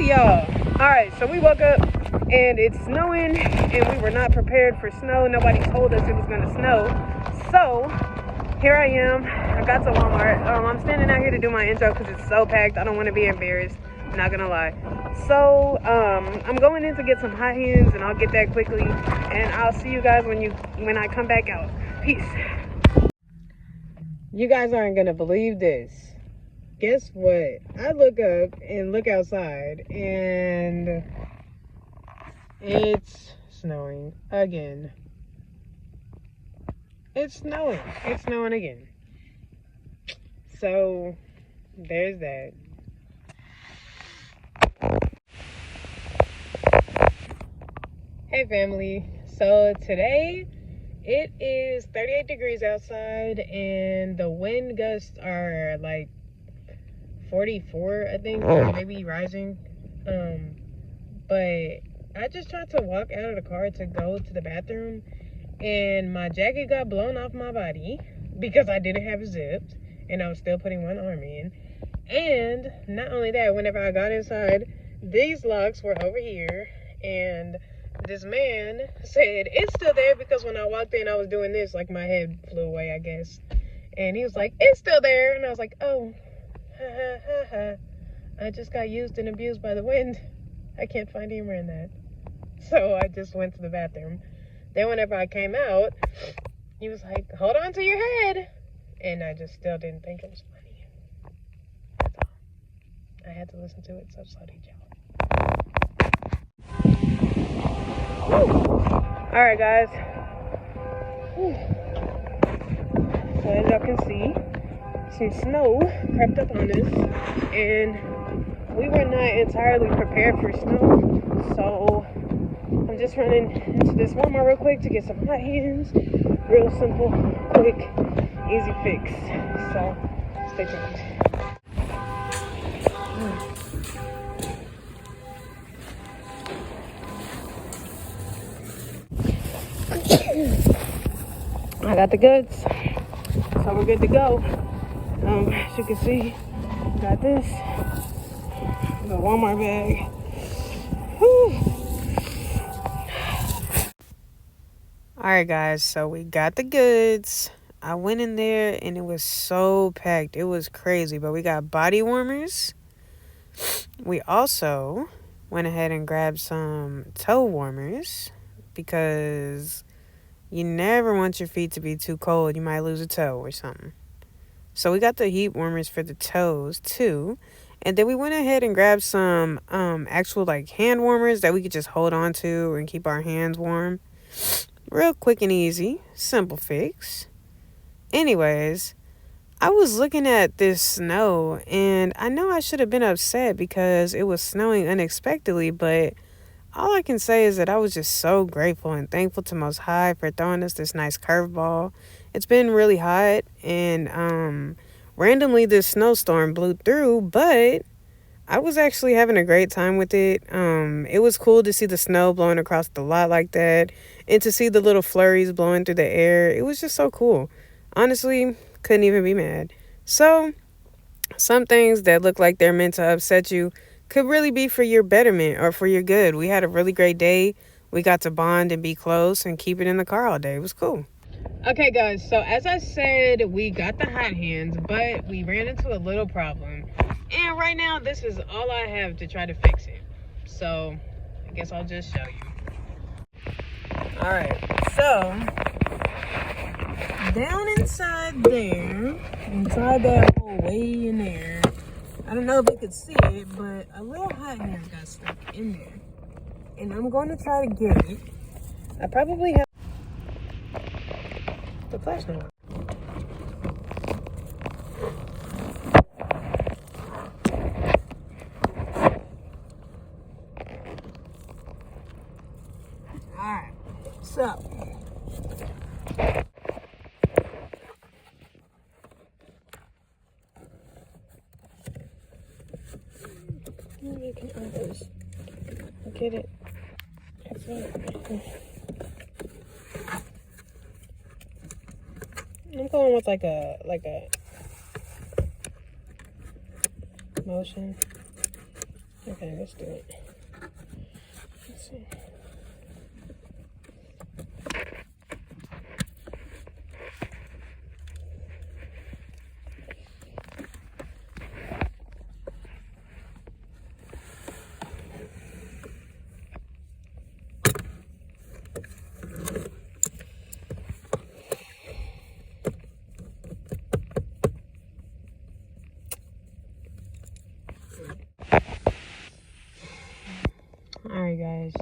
y'all. Alright, so we woke up and it's snowing and we were not prepared for snow. Nobody told us it was gonna snow. So here I am. I got to Walmart. I'm standing out here to do my intro because it's so packed. I don't want to be embarrassed, not gonna lie. So I'm going in to get some hot hands and I'll get that quickly, and I'll see you guys when I come back out. Peace. You guys aren't gonna believe this. Guess what? I look up and look outside and it's snowing again. It's snowing. It's snowing again. So there's that. Hey family. So today it is 38 degrees outside and the wind gusts are like 44, I think, maybe rising. But I just tried to walk out of the car to go to the bathroom and my jacket got blown off my body because I didn't have it zipped and I was still putting one arm in. And not only that, whenever I got inside, these locks were over here and this man said it's still there because when I walked in I was doing this, like my head flew away, I guess. And he was like, it's still there. And I was like, oh, I just got used and abused by the wind. I can't find humor in that. So I just went to the bathroom. Then whenever I came out, he was like, hold on to your head. And I just still didn't think it was funny. That's all. I had to listen to it, so sorry, y'all. Alright guys. Whew. So as y'all can see, some snow crept up on us and we were not entirely prepared for snow, so I'm just running into this Walmart real quick to get some hot hands. Real simple, quick, easy fix. So stay tuned. I got the goods, so we're good to go. As you can see, got this, the Walmart bag. Whew. Alright guys, so we got the goods. I went in there and it was so packed. It was crazy, but we got body warmers. We also went ahead and grabbed some toe warmers because you never want your feet to be too cold. You might lose a toe or something. So we got the heat warmers for the toes too. And then we went ahead and grabbed some actual like hand warmers that we could just hold on to and keep our hands warm. Real quick and easy. Simple fix. Anyways, I was looking at this snow and I know I should have been upset because it was snowing unexpectedly, but all I can say is that I was just so grateful and thankful to Most High for throwing us this nice curveball. It's been really hot and randomly this snowstorm blew through, but I was actually having a great time with it. It was cool to see the snow blowing across the lot like that and to see the little flurries blowing through the air. It was just so cool. Honestly, couldn't even be mad. So, some things that look like they're meant to upset you could really be for your betterment or for your good. We had a really great day. We got to bond and be close and keep it in the car all day. It was cool. Okay, guys, so as I said, we got the hot hands, but we ran into a little problem. And right now, this is all I have to try to fix it. So, I guess I'll just show you. Alright, so down inside there, inside that hole way in there, I don't know if you could see it, but a little hot hand got stuck in there. And I'm going to try to get it. I probably have the flashlight. Alright, so you can always get it. I'm going with like a motion. Okay, let's do it. Let's see. Alright guys,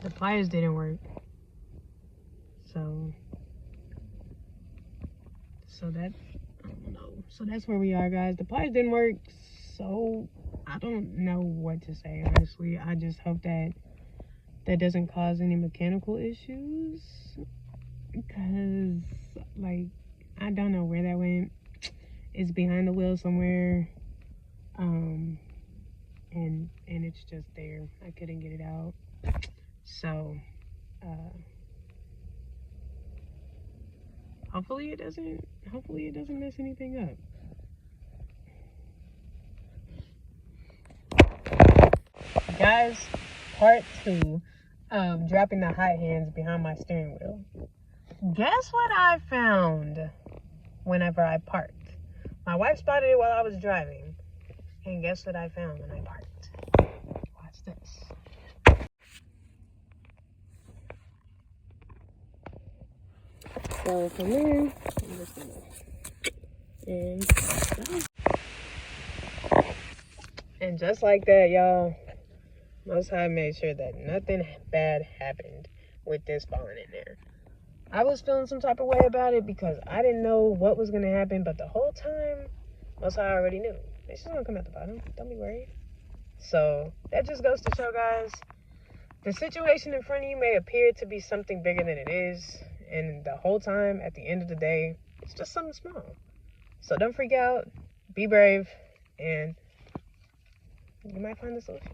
the pliers didn't work, so that, I don't know, so that's where we are guys. The pliers didn't work, so I don't know what to say honestly. I just hope that doesn't cause any mechanical issues, because like I don't know where that went. It's behind the wheel somewhere, and it's just there. I couldn't get it out, so hopefully it doesn't mess anything up. Guys, part 2 of dropping the hot hands behind my steering wheel. Guess what I found whenever I parked? My wife spotted it while I was driving, and guess what I found when I parked? Watch this. So from there, I'm just gonna, and just like that, y'all, Most High made sure that nothing bad happened with this falling in there. I was feeling some type of way about it because I didn't know what was gonna happen, but the whole time, Most High already knew. It's just gonna come at the bottom. Don't be worried. So that just goes to show, guys, the situation in front of you may appear to be something bigger than it is, and the whole time, at the end of the day, it's just something small. So don't freak out, be brave, and you might find the solution.